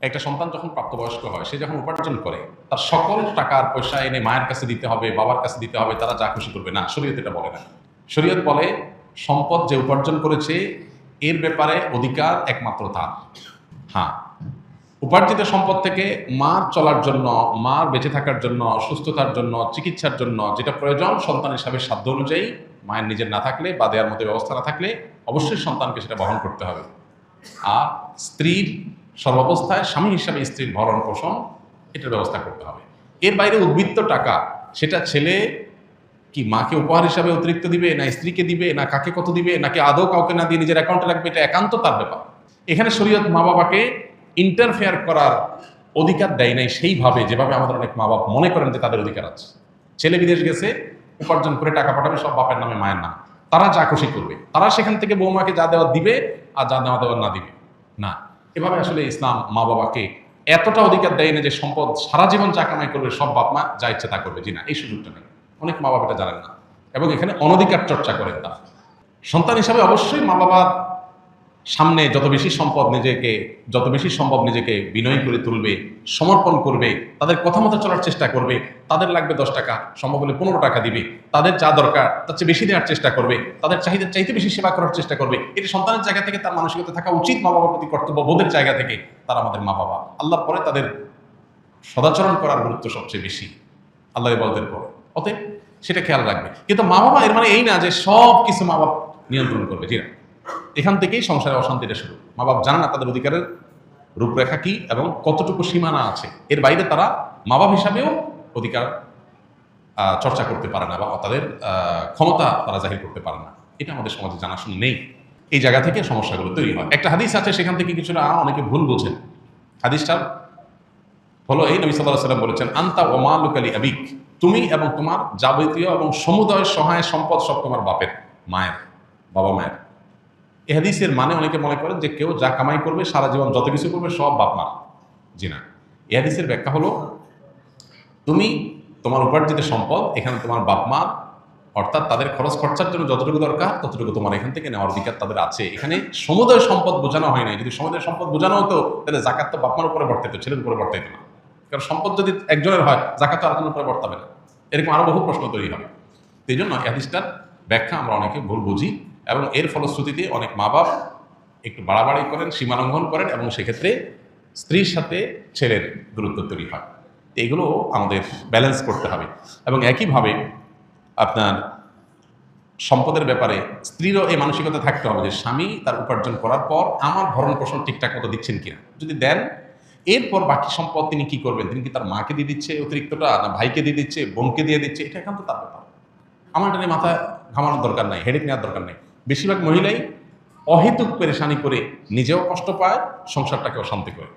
একটা সন্তান যখন প্রাপ্তবয়স্ক হয়, সে যখন উপার্জন করে, তার সকল টাকার পয়সা এনে মায়ের কাছে দিতে হবে, বাবার কাছে দিতে হবে, তারা যা খুশি করবে না। শরীয়ত এটা বলে না। শরীয়ত বলে সম্পদ যে উপার্জন করেছে এর ব্যাপারে অধিকার একমাত্র তার। হ্যাঁ, উপার্জিত সম্পদ থেকে মার চলার জন্য, মার বেঁচে থাকার জন্য, সুস্থতার জন্য, চিকিৎসার জন্য যেটা প্রয়োজন সন্তান হিসাবে সাধ্য অনুযায়ী, মায়ের নিজের না থাকলে বা দেওয়ার মতো ব্যবস্থা না থাকলে অবশ্যই সন্তানকে সেটা বহন করতে হবে। আর স্ত্রীর সর্বাবস্থায় স্বামী হিসাবে স্ত্রীর ভরণ পোষণ এটার ব্যবস্থা করতে হবে। এর বাইরে উদ্বৃত্ত টাকা সেটা ছেলে কি মাকে উপহার হিসাবে অতিরিক্ত দিবে, না স্ত্রীকে দিবে, না কাকে কত দিবে, নাকি আদৌ কাউকে না দিয়ে নিজের অ্যাকাউন্টে রাখবে, এটা একান্ত তার ব্যাপার। এখানে শরীয়ত মা বাবাকে ইন্টারফেয়ার করার অধিকার দেয় নাই সেইভাবে যেভাবে আমাদের অনেক মা বাবা মনে করেন যে তাদের অধিকার আছে। ছেলে বিদেশ গেছে, উপার্জন করে টাকা পাঠাবে, সব বাপের নামে মায়ের নাম, তারা যা খুশি করবে, তারা সেখান থেকে বৌমাকে যা দেওয়া দিবে আর যা নেওয়া দেওয়ার না দিবে না। এভাবে আসলে ইসলাম মা বাবাকে এতটা অধিকার দেয় না যে সম্পদ সারা জীবন যা কামাই করবে সব বাপ মা যা ইচ্ছে তা করবে। জি না, এই সুযোগটা নেই। অনেক মা বাবা এটা জানেন না এবং এখানে অনধিকার চর্চা করেন তারা। সন্তান হিসাবে অবশ্যই মা বাবার সামনে যত বেশি সম্ভব নিজেকে বিনয়ী করে তুলবে, সমর্পণ করবে, তাদের কথা মতো চলার চেষ্টা করবে। তাদের লাগবে 10 টাকা, সম্ভব হলে 15 টাকা দিবে। তাদের যা দরকার তার চেয়ে বেশি দেওয়ার চেষ্টা করবে, তাদের চাহিদার চাইতে বেশি সেবা করার চেষ্টা করবে। এটা সন্তানের জায়গা থেকে তার মানসিকতা থাকা উচিত। মা বাবার প্রতি কর্তব্য বোধের জায়গা থেকে তারা আমাদের মা বাবা। আল্লাহর পরে তাদের সদাচরণ করার গুরুত্ব সবচেয়ে বেশি আল্লাহ বলদের পরে, অতএব সেটা খেয়াল রাখবে। কিন্তু মা বাবা এর মানে এই না যে সব কিছু মা বাবা নিয়ন্ত্রণ করবে। জি না, এখান থেকেই সংসারে অশান্তিটা শুরু। মা বাবা জানে না তাদের অধিকারের রূপরেখা কি এবং কতটুকু সীমানা আছে। এর বাইরে তারা মা বাবা হিসাবেও অধিকার চর্চা করতে পারে না বা তাদের ক্ষমতা তারা জাহির করতে পারে না। এটা আমাদের সমাজে জানাশোনা নেই। এই জায়গা থেকে সমস্যাগুলো তৈরি হয়। একটা হাদিস আছে, সেখান থেকে কিছুটা অনেকে ভুল বোঝেন। হাদিসটা হলো এই, নবী সাল্লাল্লাহু আলাইহি ওয়াসাল্লাম বলেছেন, আনতা ওয়া মালুকা লি আবিক, তুমি এবং তোমার যাবতীয় এবং সমুদয় সহায় সম্পদ সব তোমার বাপের, মায়ের, বাবা মায়ের। এই হাদিসের মানে অনেকে মনে করেন যে কেউ যা কামাই করবে সারা জীবন যত কিছু করবে সব বাপ মার। জি না, এই হাদিসের ব্যাখ্যা হলো তুমি তোমার উপার্জিত সম্পদ এখানে তোমার বাপ মা, অর্থাৎ তাদের খরচ খরচার জন্য যতটুকু দরকার ততটুকু তোমার এখান থেকে নেওয়ার অধিকার তাদের আছে। এখানে সমুদয় সম্পদ বোঝানো হয় নাই। যদি সমুদয় সম্পদ বোঝানো হতো তাহলে জাকাত তো বাপ মার উপরে বর্তাইতো, ছেলের উপরে বর্তাইতো না। কারণ সম্পদ যদি একজনের হয় জাকাত তো আরেকজনের উপরে বর্তাবে না। এরকম আরো বহু প্রশ্ন তৈরি হবে। এই জন্য হাদিসটার ব্যাখ্যা আমরা অনেকে ভুল বুঝি এবং এর ফলশ্রুতিতে অনেক মা বাপ একটু বাড়াবাড়ি করেন, সীমালঙ্ঘন করেন এবং সেক্ষেত্রে স্ত্রীর সাথে ছেলের দূরত্ব তৈরি হয়। এগুলো আমাদের ব্যালেন্স করতে হবে। এবং একইভাবে আপনার সম্পদের ব্যাপারে স্ত্রীরও এই মানসিকতা থাকতে হবে যে স্বামী তার উপার্জন করার পর আমার ভরণ পোষণ ঠিকঠাক মতো দিচ্ছেন কিনা। যদি দেন, এরপর বাকি সম্পদ তিনি কি করবেন, তিনি কি তার মাকে দিয়ে দিচ্ছে অতিরিক্তটা, না ভাইকে দিয়ে দিচ্ছে, বোনকে দিয়ে দিচ্ছে, এটা একান্ত তার ব্যাপার। আমার এটা নিয়ে মাথা ঘামানোর দরকার নাই, হেডেক নেওয়ার দরকার নেই। বেশিরভাগ মহিলাই অহেতুক পেরেশানি করে নিজেও কষ্ট পায়, সংসারটাকে অশান্তি করে।